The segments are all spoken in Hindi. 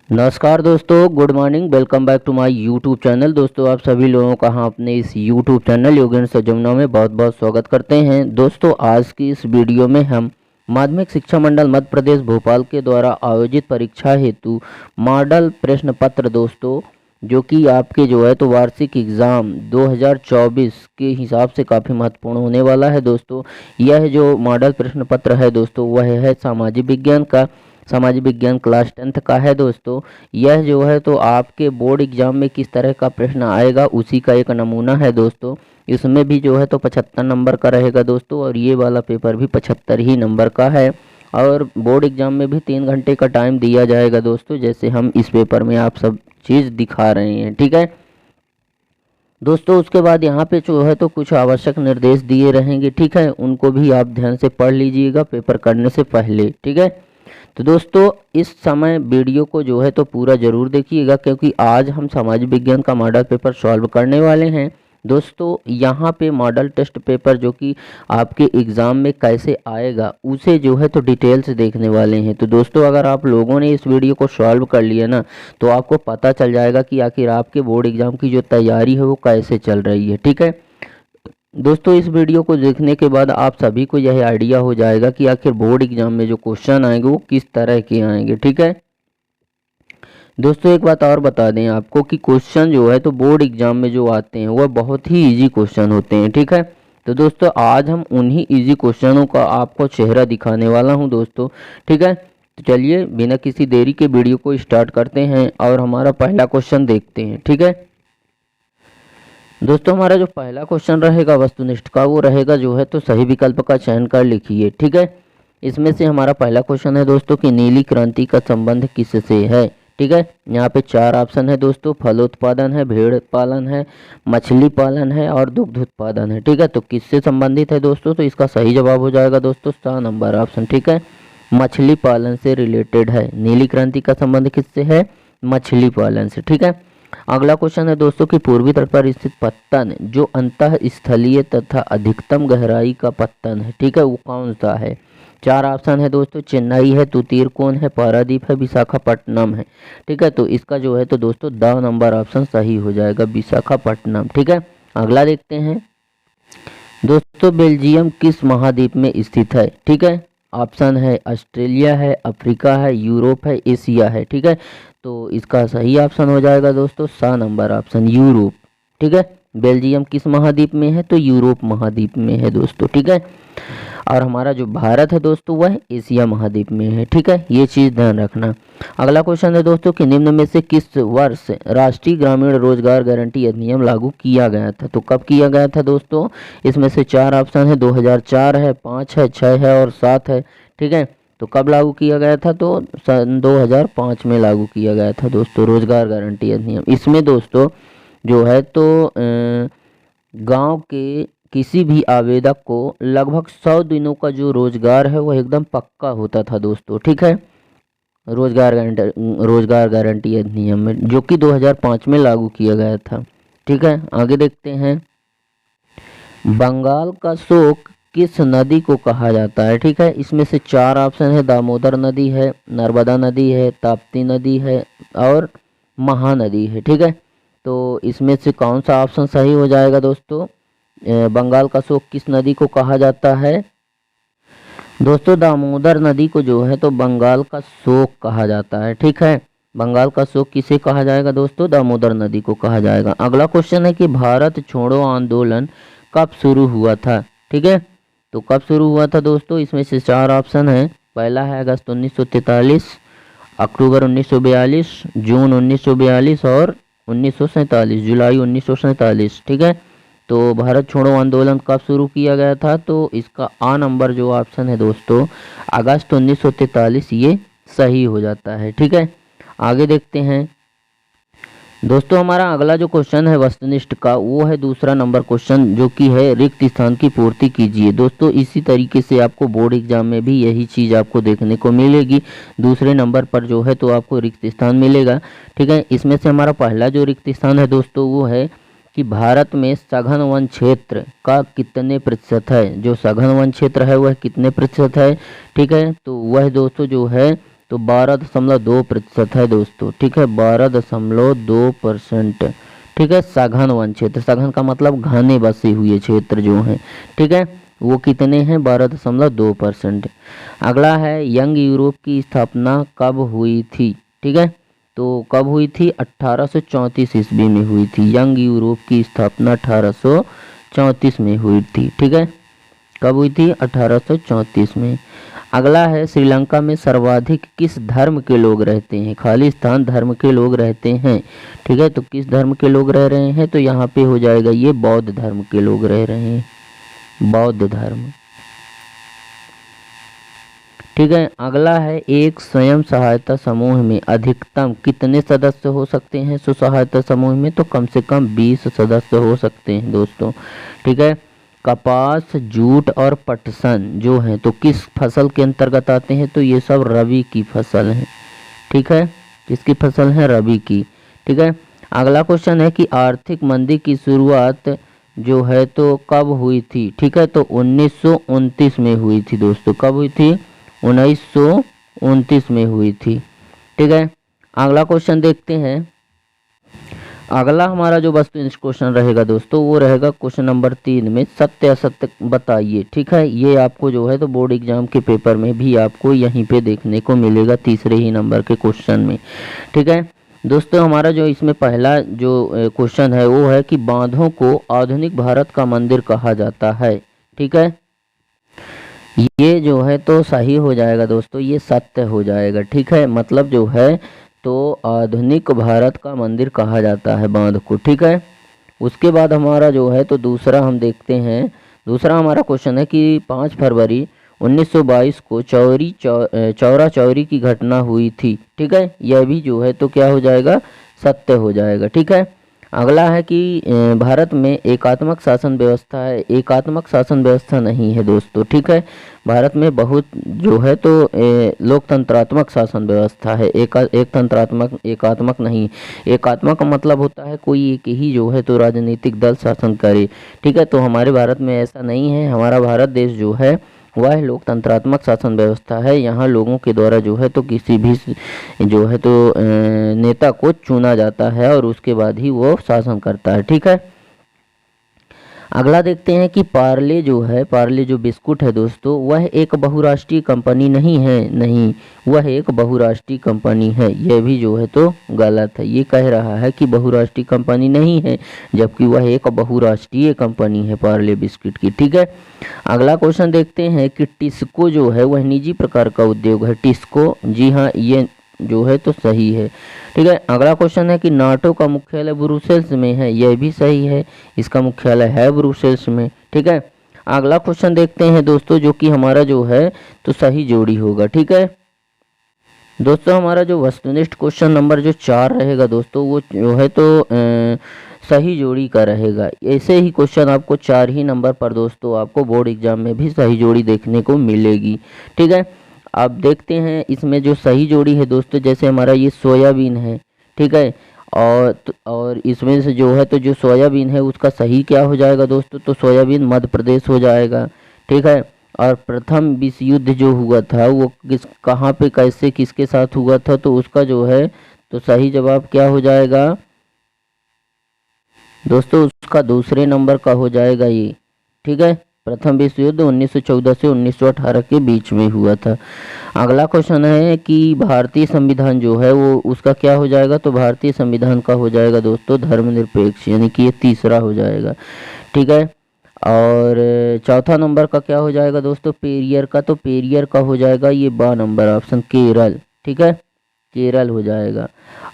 नमस्कार दोस्तों, good morning. Welcome back to my YouTube channel. दोस्तों, आप सभी लोगों का हम अपने इस यूट्यूब चैनल योगेंद्र जमुना में बहुत बहुत स्वागत करते हैं। दोस्तों, आज की इस वीडियो में हम माध्यमिक शिक्षा मंडल मध्य प्रदेश भोपाल के द्वारा आयोजित परीक्षा हेतु मॉडल प्रश्न पत्र दोस्तों, जो कि आपके जो है तो वार्षिक एग्ज़ाम 2024 के हिसाब से काफ़ी महत्वपूर्ण होने वाला है दोस्तों। यह जो मॉडल प्रश्न पत्र है दोस्तों, वह है सामाजिक विज्ञान क्लास 10th का है दोस्तों। यह जो है तो आपके बोर्ड एग्जाम में किस तरह का प्रश्न आएगा उसी का एक नमूना है दोस्तों। इसमें भी जो है तो 75 नंबर का रहेगा दोस्तों, और ये वाला पेपर भी 75 ही नंबर का है। और बोर्ड एग्जाम में भी 3 घंटे का टाइम दिया जाएगा दोस्तों, जैसे हम इस पेपर में आप सब चीज़ दिखा रहे हैं, ठीक है दोस्तों। उसके बाद यहाँ पे जो है तो कुछ आवश्यक निर्देश दिए रहेंगे, ठीक है, उनको भी आप ध्यान से पढ़ लीजिएगा पेपर करने से पहले, ठीक है। तो दोस्तों, इस समय वीडियो को जो है तो पूरा ज़रूर देखिएगा, क्योंकि आज हम सामाजिक विज्ञान का मॉडल पेपर सॉल्व करने वाले हैं दोस्तों। यहाँ पे मॉडल टेस्ट पेपर जो कि आपके एग्ज़ाम में कैसे आएगा उसे जो है तो डिटेल्स देखने वाले हैं। तो दोस्तों, अगर आप लोगों ने इस वीडियो को सॉल्व कर लिया ना, तो आपको पता चल जाएगा कि आखिर आपके बोर्ड एग्ज़ाम की जो तैयारी है वो कैसे चल रही है, ठीक है दोस्तों। इस वीडियो को देखने के बाद आप सभी को यह आइडिया हो जाएगा कि आखिर बोर्ड एग्जाम में जो क्वेश्चन आएंगे वो किस तरह के आएंगे, ठीक है दोस्तों। एक बात और बता दें आपको कि क्वेश्चन जो है तो बोर्ड एग्जाम में जो आते हैं वह बहुत ही इजी क्वेश्चन होते हैं, ठीक है। तो दोस्तों, आज हम उन्हीं इजी क्वेश्चनों का आपको चेहरा दिखाने वाला हूं दोस्तों, ठीक है। तो चलिए बिना किसी देरी के वीडियो को स्टार्ट करते हैं और हमारा पहला क्वेश्चन देखते हैं, ठीक है दोस्तों। हमारा जो पहला क्वेश्चन रहेगा वस्तुनिष्ठ का, वो रहेगा जो है तो सही विकल्प का चयन कर लिखिए, ठीक है। इसमें से हमारा पहला क्वेश्चन है दोस्तों कि नीली क्रांति का संबंध किससे है, ठीक है। यहाँ पे 4 ऑप्शन है दोस्तों। फलोत्पादन है, भेड़ पालन है, मछली पालन है और दुग्ध उत्पादन है, ठीक है। तो किससे संबंधित है दोस्तों, तो इसका सही जवाब हो जाएगा दोस्तों 7 नंबर ऑप्शन, ठीक है। मछली पालन से रिलेटेड है। नीली क्रांति का संबंध किससे है, मछली पालन से, ठीक है। अगला क्वेश्चन है दोस्तों कि पूर्वी तट पर स्थित पत्तन जो अंतः स्थलीय तथा अधिकतम गहराई का पत्तन है, ठीक है, वो कौन सा है। 4 ऑप्शन है दोस्तों। चेन्नई है, तुतीरकोन है, पारादीप है, विशाखापट्टनम है, ठीक है। तो इसका जो है तो दोस्तों 10 नंबर ऑप्शन सही हो जाएगा, विशाखापट्टनम, ठीक है। अगला देखते हैं दोस्तों, बेल्जियम किस महाद्वीप में स्थित है, ठीक है। ऑप्शन है ऑस्ट्रेलिया है, अफ्रीका है, यूरोप है, एशिया है, ठीक है। तो इसका सही ऑप्शन हो जाएगा दोस्तों 7 नंबर ऑप्शन, यूरोप, ठीक है। बेल्जियम किस महाद्वीप में है, तो यूरोप महाद्वीप में है दोस्तों, ठीक है। और हमारा जो भारत है दोस्तों वह एशिया महाद्वीप में है, ठीक है, ये चीज़ ध्यान रखना। अगला क्वेश्चन है दोस्तों कि निम्न में से किस वर्ष राष्ट्रीय ग्रामीण रोजगार गारंटी अधिनियम लागू किया गया था। तो कब किया गया था दोस्तों, इसमें से 4 ऑप्शन है। 2004 है, 5 है, 6 है और 7 है, ठीक है। तो कब लागू किया गया था, तो सन 2005 में लागू किया गया था दोस्तों रोजगार गारंटी अधिनियम। इसमें दोस्तों जो है तो गांव के किसी भी आवेदक को लगभग 100 दिनों का जो रोजगार है वह एकदम पक्का होता था दोस्तों, ठीक है। रोजगार गारंटी अधिनियम में, जो कि 2005 में लागू किया गया था, ठीक है। आगे देखते हैं, बंगाल का शोक किस नदी को कहा जाता है, ठीक है। इसमें से 4 ऑप्शन है। दामोदर नदी है, नर्मदा नदी है, ताप्ती नदी है और महानदी है, ठीक है। तो इसमें से कौन सा ऑप्शन सही हो जाएगा दोस्तों, बंगाल का शोक किस नदी को कहा जाता है दोस्तों, दामोदर नदी को जो है तो बंगाल का शोक कहा जाता है, ठीक है। बंगाल का शोक किसे कहा जाएगा दोस्तों, दामोदर नदी को कहा जाएगा। अगला क्वेश्चन है कि भारत छोड़ो आंदोलन कब शुरू हुआ था, ठीक है। तो कब शुरू हुआ था दोस्तों, इसमें से 4 ऑप्शन है। पहला है अगस्त 1943, अक्टूबर 1942, जून 1942 और 1947, जुलाई 1947, ठीक है। तो भारत छोड़ो आंदोलन कब शुरू किया गया था, तो इसका आ नंबर जो ऑप्शन है दोस्तों अगस्त 1943, ये सही हो जाता है, ठीक है। आगे देखते हैं दोस्तों, हमारा अगला जो क्वेश्चन है वस्तुनिष्ठ का, वो है दूसरा नंबर क्वेश्चन, जो कि है रिक्त स्थान की पूर्ति कीजिए। दोस्तों, इसी तरीके से आपको बोर्ड एग्जाम में भी यही चीज़ आपको देखने को मिलेगी। दूसरे नंबर पर जो है तो आपको रिक्त स्थान मिलेगा, ठीक है। इसमें से हमारा पहला जो रिक्त स्थान है दोस्तों वो है कि भारत में सघन वन क्षेत्र का कितने प्रतिशत है। जो सघन वन क्षेत्र है वह कितने प्रतिशत है, ठीक है। तो वह दोस्तों जो है तो 12.2% है दोस्तों, ठीक है, 12.2%। ठीक है, सघन वन क्षेत्र, सघन का मतलब घने बसे हुए क्षेत्र जो हैं, ठीक है, वो कितने हैं, 12.2%। अगला है यंग यूरोप की स्थापना कब हुई थी, ठीक है, तो कब हुई थी, 1834 ईस्वी में हुई थी। यंग यूरोप की स्थापना 1834 में हुई थी, ठीक है, कब हुई थी, 1834 में। अगला है श्रीलंका में सर्वाधिक किस धर्म के लोग रहते हैं, खालिस्तान धर्म के लोग रहते हैं, ठीक है, तो किस धर्म के लोग रह रहे हैं, तो यहाँ पे हो जाएगा ये बौद्ध धर्म के लोग रह रहे हैं, बौद्ध धर्म। ठीक है, अगला है एक स्वयं सहायता समूह में अधिकतम कितने सदस्य हो सकते हैं, स्व सहायता समूह में तो कम से कम 20 सदस्य हो सकते हैं दोस्तों। ठीक है, कपास, जूट और पटसन जो है तो किस फसल के अंतर्गत आते हैं, तो ये सब रबी की फसल है। ठीक है, किसकी फसल है, रबी की। ठीक है, अगला क्वेश्चन है कि आर्थिक मंदी की शुरुआत जो है तो कब हुई थी, ठीक है, तो 1929 में हुई थी दोस्तों, कब हुई थी, 1929 में हुई थी। ठीक है, अगला क्वेश्चन देखते हैं। अगला हमारा जो वस्तुनिष्ठ क्वेश्चन रहेगा दोस्तों वो रहेगा क्वेश्चन नंबर 3 में सत्य असत्य बताइए। ठीक है, ये आपको जो है तो बोर्ड एग्जाम के पेपर में भी आपको यहीं पे देखने को मिलेगा, तीसरे ही नंबर के क्वेश्चन में। ठीक है दोस्तों, हमारा जो इसमें पहला जो क्वेश्चन है वो है कि बांधों को आधुनिक भारत का मंदिर कहा जाता है। ठीक है, ये जो है तो सही हो जाएगा दोस्तों, ये सत्य हो जाएगा। ठीक है, मतलब जो है तो आधुनिक भारत का मंदिर कहा जाता है बांध को। ठीक है, उसके बाद हमारा जो है तो दूसरा हम देखते हैं। दूसरा हमारा क्वेश्चन है कि 5 फरवरी 1922 को चौरा चौरी की घटना हुई थी। ठीक है, यह भी जो है तो क्या हो जाएगा, सत्य हो जाएगा। ठीक है, अगला है कि भारत में एकात्मक शासन व्यवस्था है, एकात्मक शासन व्यवस्था नहीं है दोस्तों। ठीक है, भारत में बहुत जो है तो लोकतंत्रात्मक शासन व्यवस्था है, एक तंत्रात्मक, एकात्मक नहीं। एकात्मक का मतलब होता है कोई एक ही जो है तो राजनीतिक दल शासन करे। ठीक है, तो हमारे भारत में ऐसा नहीं है, हमारा भारत देश जो है वह लोकतंत्रात्मक शासन व्यवस्था है। यहाँ लोगों के द्वारा जो है तो किसी भी जो है तो नेता को चुना जाता है और उसके बाद ही वो शासन करता है। ठीक है, अगला देखते हैं कि पार्ले जो है, पार्ले जो बिस्कुट है दोस्तों वह एक बहुराष्ट्रीय कंपनी नहीं है, नहीं, वह एक बहुराष्ट्रीय कंपनी है। यह भी जो है तो गलत है, ये कह रहा है कि बहुराष्ट्रीय कंपनी नहीं है जबकि वह एक बहुराष्ट्रीय कंपनी है पार्ले बिस्कुट की। ठीक है, अगला क्वेश्चन देखते हैं कि टिस्को जो है वह निजी प्रकार का उद्योग है, टिस्को, जी हाँ, ये जो है तो सही है। ठीक है, अगला क्वेश्चन है कि नाटो का मुख्यालय ब्रुसेल्स में है, यह भी सही है, इसका मुख्यालय है ब्रुसेल्स में। ठीक है, अगला क्वेश्चन देखते हैं दोस्तों जो कि हमारा जो है तो सही जोड़ी होगा। ठीक है दोस्तों, हमारा जो वस्तुनिष्ठ क्वेश्चन नंबर जो 4 रहेगा दोस्तों वो जो है तो सही जोड़ी का रहेगा। ऐसे ही क्वेश्चन आपको 4 ही नंबर पर दोस्तों आपको बोर्ड एग्जाम में भी सही जोड़ी देखने को मिलेगी। ठीक है, आप देखते हैं इसमें जो सही जोड़ी है दोस्तों, जैसे हमारा ये सोयाबीन है। ठीक है, और इसमें से जो है तो जो सोयाबीन है उसका सही क्या हो जाएगा दोस्तों, तो सोयाबीन मध्य प्रदेश हो जाएगा। ठीक है, और प्रथम विश्व युद्ध जो हुआ था वो कहाँ पे, कैसे, किसके साथ हुआ था, तो उसका जो है तो सही जवाब क्या हो जाएगा दोस्तों, उसका दूसरे नंबर का हो जाएगा ये। ठीक है, प्रथम विश्व युद्ध 1914 से 1918 के बीच में हुआ था। अगला क्वेश्चन है कि भारतीय संविधान जो है वो उसका क्या हो जाएगा, तो भारतीय संविधान का हो जाएगा दोस्तों धर्मनिरपेक्ष, यानी कि ये तीसरा हो जाएगा। ठीक है, और चौथा नंबर का क्या हो जाएगा दोस्तों, पेरियर का, तो पेरियर का हो जाएगा ये 12 नंबर ऑप्शन केरल। ठीक है, केरल हो जाएगा।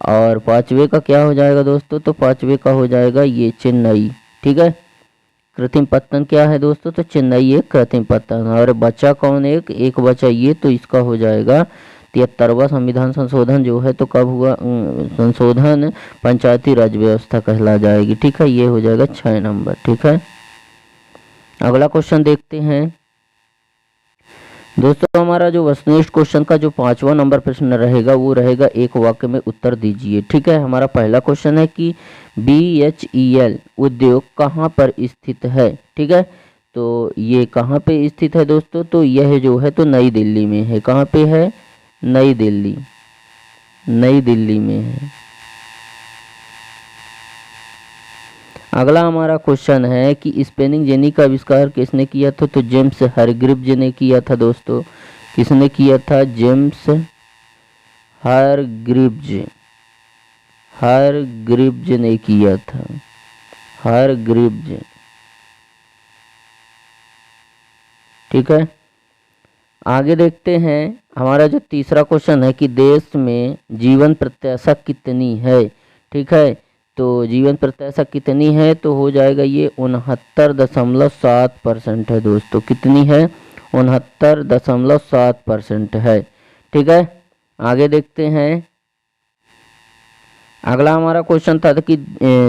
और पांचवे का क्या हो जाएगा दोस्तों, तो पांचवे का हो जाएगा ये चेन्नई। ठीक है, कृत्रिम पत्तन क्या है दोस्तों, तो चेन्नई एक कृत्रिम पत्तन। और बचा कौन, एक बचा ये, तो इसका हो जाएगा 73वां संविधान संशोधन जो है तो कब हुआ, संशोधन पंचायती राज व्यवस्था कहला जाएगी। ठीक है, ये हो जाएगा 6 नंबर। ठीक है, अगला क्वेश्चन देखते हैं दोस्तों, हमारा जो वस्तुनिष्ठ क्वेश्चन का जो 5वां नंबर प्रश्न रहेगा वो रहेगा एक वाक्य में उत्तर दीजिए। ठीक है, हमारा पहला क्वेश्चन है कि BHEL उद्योग कहाँ पर स्थित है। ठीक है, तो ये कहाँ पे स्थित है दोस्तों, तो यह जो है तो नई दिल्ली में है। कहाँ पे है, नई दिल्ली, नई दिल्ली में है। अगला हमारा क्वेश्चन है कि स्पेनिंग जेनी का आविष्कार किसने किया था? तो जेम्स हरग्रीव्ज ने किया था दोस्तों। किसने किया था? जेम्स हरग्रीव्ज, हरग्रीव्ज ने किया था, हरग्रीव्ज। ठीक है, आगे देखते हैं। हमारा जो तीसरा क्वेश्चन है कि देश में जीवन प्रत्याशा कितनी है? ठीक है, तो जीवन प्रत्याशा कितनी है? तो हो जाएगा ये 69.7% है दोस्तों। कितनी है? 69.7% है। ठीक है, आगे देखते हैं। अगला हमारा क्वेश्चन था कि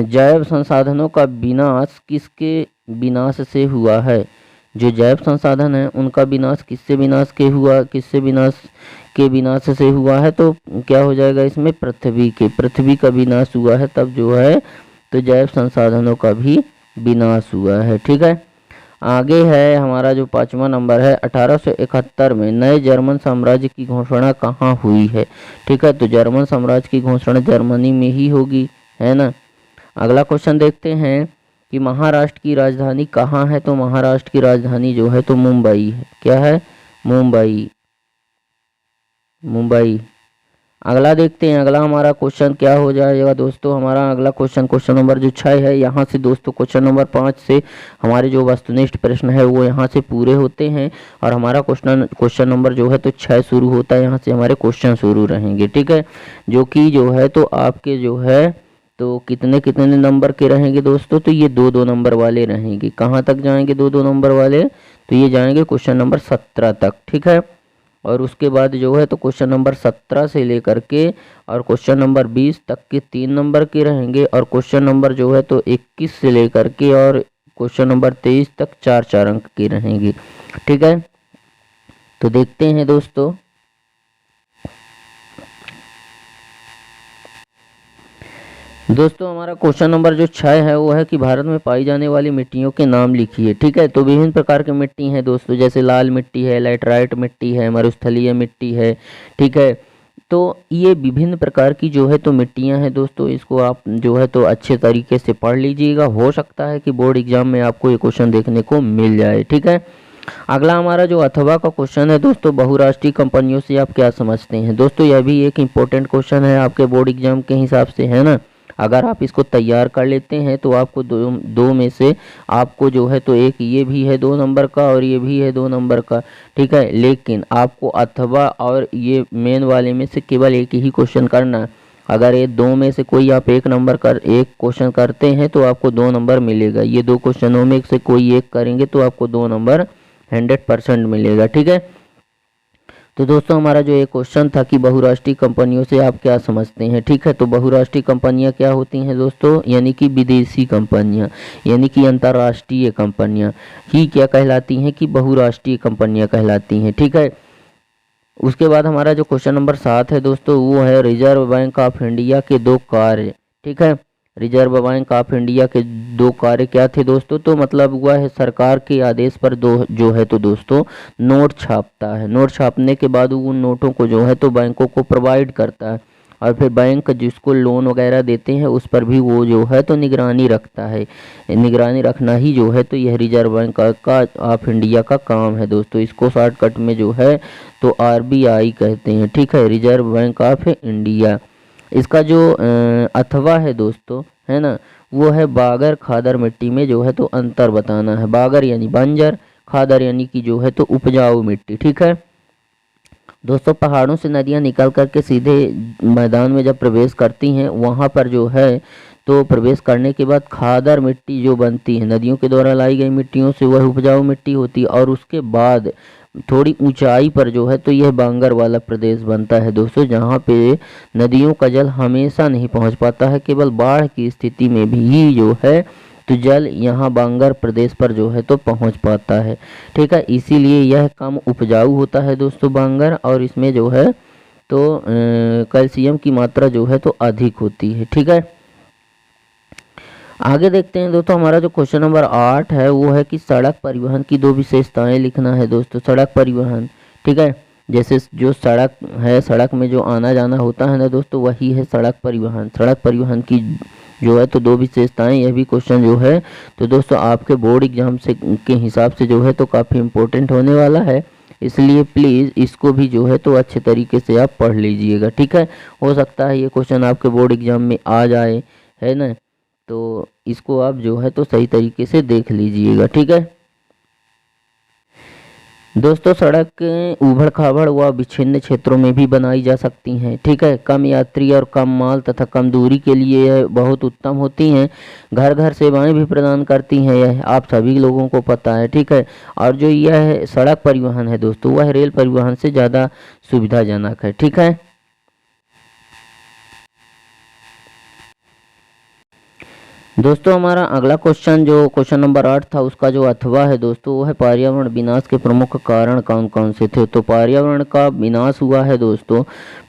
जैव संसाधनों का विनाश किसके विनाश से हुआ है? जो जैव संसाधन है उनका विनाश किससे विनाश के हुआ, किससे विनाश के विनाश से हुआ है? तो क्या हो जाएगा इसमें? पृथ्वी के, पृथ्वी का विनाश हुआ है तब जो है तो जैव संसाधनों का भी विनाश हुआ है। ठीक है, आगे है हमारा जो 5वां नंबर है, 1871 में नए जर्मन साम्राज्य की घोषणा कहाँ हुई है? ठीक है, तो जर्मन साम्राज्य की घोषणा जर्मनी में ही होगी, है ना। अगला क्वेश्चन देखते हैं कि महाराष्ट्र की राजधानी कहाँ है? तो महाराष्ट्र की राजधानी जो है तो मुंबई है। क्या है? मुंबई, मुंबई। अगला देखते हैं। अगला हमारा क्वेश्चन क्या हो जाएगा दोस्तों? हमारा अगला क्वेश्चन, क्वेश्चन नंबर जो 6 है, यहाँ से दोस्तों क्वेश्चन नंबर 5 से हमारे जो वस्तुनिष्ठ प्रश्न है वो यहाँ से पूरे होते हैं और हमारा क्वेश्चन नंबर जो है तो 6 शुरू होता है। यहाँ से हमारे क्वेश्चन शुरू रहेंगे। ठीक है, जो कि जो है तो आपके जो है तो कितने कितने नंबर के रहेंगे दोस्तों? तो ये 2-2 नंबर वाले रहेंगे। कहाँ तक जाएंगे 2-2 नंबर वाले? तो ये जाएंगे क्वेश्चन नंबर 17 तक। ठीक है, और उसके बाद जो है तो क्वेश्चन नंबर 17 से लेकर के और क्वेश्चन नंबर 20 तक के 3 नंबर के रहेंगे और क्वेश्चन नंबर जो है तो 21 से लेकर के और क्वेश्चन नंबर 23 तक 4-4 अंक के रहेंगे। ठीक है, तो देखते हैं दोस्तों। दोस्तों हमारा क्वेश्चन नंबर जो 6 है वो है कि भारत में पाई जाने वाली मिट्टियों के नाम लिखिए। ठीक है, तो विभिन्न प्रकार की मिट्टी हैं दोस्तों, जैसे लाल मिट्टी है, लैटराइट मिट्टी है, मरुस्थलीय मिट्टी है। ठीक है, तो ये विभिन्न प्रकार की जो है तो मिट्टियां हैं दोस्तों। इसको आप जो है तो अच्छे तरीके से पढ़ लीजिएगा। हो सकता है कि बोर्ड एग्जाम में आपको ये क्वेश्चन देखने को मिल जाए। ठीक है, अगला हमारा जो अथवा का क्वेश्चन है दोस्तों, बहुराष्ट्रीय कंपनियों से आप क्या समझते हैं? दोस्तों यह भी एक इम्पोर्टेंट क्वेश्चन है आपके बोर्ड एग्जाम के हिसाब से, है ना। अगर आप इसको तैयार कर लेते हैं तो आपको दो में से आपको जो है तो एक ये भी है 2 नंबर का और ये भी है 2 नंबर का। ठीक है, लेकिन आपको अथवा और ये मेन वाले में से केवल एक ही क्वेश्चन करना। अगर ये 2 में से कोई आप एक क्वेश्चन करते हैं तो आपको 2 नंबर मिलेगा। ये 2 क्वेश्चनों में से कोई एक करेंगे तो आपको 2 नंबर 100% मिलेगा। ठीक है, तो दोस्तों हमारा जो ये क्वेश्चन था कि बहुराष्ट्रीय कंपनियों से आप क्या समझते हैं। ठीक है, तो बहुराष्ट्रीय कंपनियां क्या होती हैं दोस्तों? यानी कि विदेशी कंपनियां, यानी कि अंतर्राष्ट्रीय कंपनियां ही क्या कहलाती हैं? कि बहुराष्ट्रीय कंपनियां कहलाती हैं। ठीक है, उसके बाद हमारा जो क्वेश्चन नंबर 7 है दोस्तों वो है रिजर्व बैंक ऑफ इंडिया के 2 कार्य। ठीक है, रिजर्व बैंक ऑफ इंडिया के 2 कार्य क्या थे दोस्तों? तो मतलब हुआ है सरकार के आदेश पर जो है तो दोस्तों नोट छापता है। नोट छापने के बाद उन नोटों को जो है तो बैंकों को प्रोवाइड करता है और फिर बैंक जिसको लोन वगैरह देते हैं उस पर भी वो जो है तो निगरानी रखता है। निगरानी रखना ही जो है तो यह रिजर्व बैंक का ऑफ इंडिया का काम है दोस्तों। इसको शॉर्टकट में जो है तो RBI कहते हैं। ठीक है, रिजर्व बैंक ऑफ इंडिया। इसका जो अथवा है दोस्तों, है ना, वो है बागर खादर मिट्टी में जो है तो अंतर बताना है। बागर यानी बंजर, खादर यानी कि जो है तो उपजाऊ मिट्टी। ठीक है दोस्तों, पहाड़ों से नदियां निकल करके सीधे मैदान में जब प्रवेश करती हैं वहाँ पर जो है तो प्रवेश करने के बाद खादर मिट्टी जो बनती है नदियों के द्वारा लाई गई मिट्टियों से वह उपजाऊ मिट्टी होती है और उसके बाद थोड़ी ऊंचाई पर जो है तो यह बांगर वाला प्रदेश बनता है दोस्तों, जहाँ पे नदियों का जल हमेशा नहीं पहुँच पाता है। केवल बाढ़ की स्थिति में भी जो है तो जल यहाँ बांगर प्रदेश पर जो है तो पहुँच पाता है। ठीक है, इसीलिए यह कम उपजाऊ होता है दोस्तों बांगर, और इसमें जो है तो कैल्शियम की मात्रा जो है तो अधिक होती है। ठीक है, आगे देखते हैं दोस्तों। हमारा जो क्वेश्चन नंबर 8 है वो है कि सड़क परिवहन की 2 विशेषताएं लिखना है दोस्तों। सड़क परिवहन, ठीक है, जैसे जो सड़क है, सड़क में जो आना जाना होता है ना दोस्तों, वही है सड़क परिवहन। सड़क परिवहन की जो है तो दो विशेषताएं, यह भी क्वेश्चन जो है तो दोस्तों आपके बोर्ड एग्जाम से के हिसाब से जो है तो काफ़ी इम्पोर्टेंट होने वाला है, इसलिए प्लीज़ इसको भी जो है तो अच्छे तरीके से आप पढ़ लीजिएगा, ठीक है। हो सकता है ये क्वेश्चन आपके बोर्ड एग्जाम में आ जाए, है ना, तो इसको आप जो है तो सही तरीके से देख लीजिएगा, ठीक है। दोस्तों सड़क ऊबड़ खाबड़ व विच्छिन्न क्षेत्रों में भी बनाई जा सकती हैं, ठीक है। कम यात्री और कम माल तथा कम दूरी के लिए यह बहुत उत्तम होती हैं। घर घर सेवाएं भी प्रदान करती हैं, यह आप सभी लोगों को पता है, ठीक है। और जो यह सड़क परिवहन है दोस्तों, वह रेल परिवहन से ज़्यादा सुविधाजनक है, ठीक है। दोस्तों हमारा अगला क्वेश्चन जो क्वेश्चन नंबर 8 था, उसका जो अथवा है दोस्तों, वो है पर्यावरण विनाश के प्रमुख कारण कौन कौन से थे। तो पर्यावरण का विनाश हुआ है दोस्तों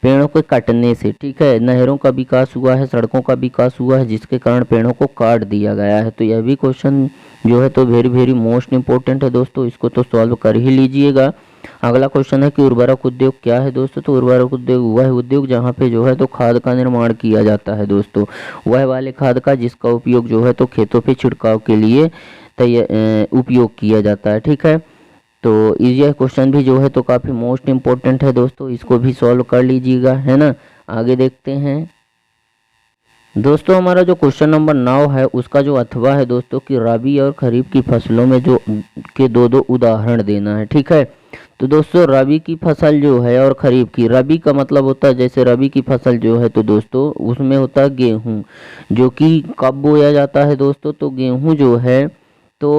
पेड़ों के कटने से, ठीक है। नहरों का विकास हुआ है, सड़कों का विकास हुआ है, जिसके कारण पेड़ों को काट दिया गया है। तो यह भी क्वेश्चन जो है तो वेरी वेरी मोस्ट इंपॉर्टेंट है दोस्तों, इसको तो सॉल्व कर ही लीजिएगा। अगला क्वेश्चन है कि उर्वरक उद्योग क्या है दोस्तों। तो उर्वरक उद्योग वह उद्योग जहाँ पे जो है तो खाद का निर्माण किया जाता है दोस्तों, वह वाले खाद का जिसका उपयोग जो है तो खेतों पे छिड़काव के लिए उपयोग किया जाता है, ठीक है। तो यह क्वेश्चन भी जो है तो काफ़ी मोस्ट इम्पोर्टेंट है दोस्तों, इसको भी सॉल्व कर लीजिएगा, है ना। आगे देखते हैं दोस्तों, हमारा जो क्वेश्चन नंबर 9 है, उसका जो अथवा है दोस्तों कि रबी और खरीफ की फसलों में जो के दो दो उदाहरण देना है, ठीक है। तो दोस्तों रबी की फसल जो है और खरीफ की, रबी का मतलब होता है जैसे रबी की फसल जो है तो दोस्तों उसमें होता है गेहूँ, जो कि कब बोया जाता है दोस्तों। तो गेहूँ जो है तो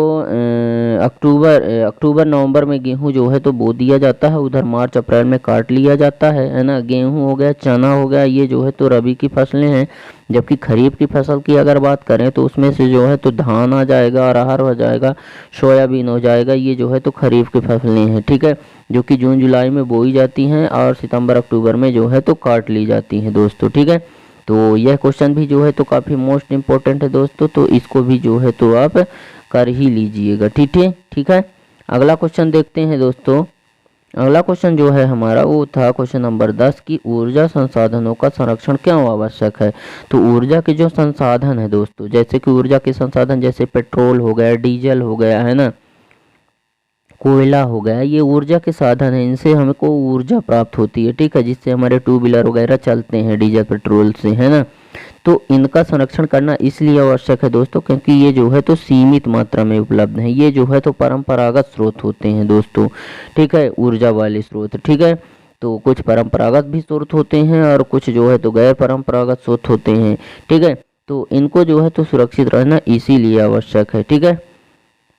अक्टूबर नवंबर में गेहूं जो है तो बो दिया जाता है, उधर मार्च अप्रैल में काट लिया जाता है ना। गेहूं हो गया, चना हो गया, ये जो है तो रबी की फसलें हैं। जबकि खरीफ की फसल की अगर बात करें तो उसमें से जो है तो धान आ जाएगा, अरहर हो जाएगा, सोयाबीन हो जाएगा, ये जो है तो खरीफ की फसलें हैं, ठीक है, जो कि जून जुलाई में बोई जाती हैं और सितंबर अक्टूबर में जो है तो काट ली जाती हैं दोस्तों, ठीक है। तो यह क्वेश्चन भी जो है तो काफ़ी मोस्ट इम्पोर्टेंट है दोस्तों, तो इसको भी जो है तो आप कर ही लीजिएगा, ठीक है। अगला क्वेश्चन देखते हैं दोस्तों। अगला क्वेश्चन जो है हमारा वो था क्वेश्चन नंबर 10 की ऊर्जा संसाधनों का संरक्षण क्यों आवश्यक है। तो ऊर्जा के जो संसाधन है दोस्तों, जैसे कि ऊर्जा के संसाधन जैसे पेट्रोल हो गया, डीजल हो गया, है ना, कोयला हो गया, ये ऊर्जा के साधन है, इनसे हमको ऊर्जा प्राप्त होती है, ठीक है, जिससे हमारे टू व्हीलर वगैरह चलते हैं डीजल पेट्रोल से, है ना। तो इनका संरक्षण करना इसलिए आवश्यक है दोस्तों क्योंकि ये जो है तो सीमित मात्रा में उपलब्ध है, ये जो है तो परंपरागत स्रोत होते हैं दोस्तों, ठीक है, ऊर्जा वाले स्रोत, ठीक है। तो कुछ परंपरागत भी स्रोत होते हैं और कुछ जो है तो गैर परंपरागत स्रोत होते हैं, ठीक है। तो इनको जो है तो सुरक्षित रहना इसीलिए आवश्यक है, ठीक है।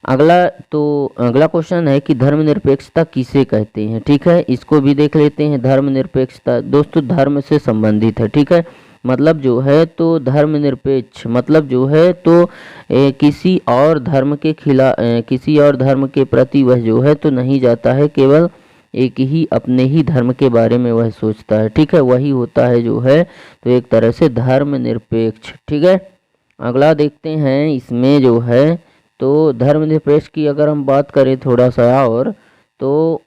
अगला क्वेश्चन है कि धर्मनिरपेक्षता किसे कहते हैं, ठीक है, इसको भी देख लेते हैं। धर्मनिरपेक्षता दोस्तों धर्म से संबंधित है, ठीक है। मतलब जो है तो धर्मनिरपेक्ष मतलब जो है तो किसी और धर्म के खिलाफ किसी और धर्म के प्रति वह जो है तो नहीं जाता है, केवल एक ही अपने ही धर्म के बारे में वह सोचता है, ठीक है, वही होता है जो है तो एक तरह से धर्मनिरपेक्ष, ठीक है। अगला देखते हैं इसमें जो है तो धर्मनिरपेक्ष की अगर हम बात करें थोड़ा सा और तो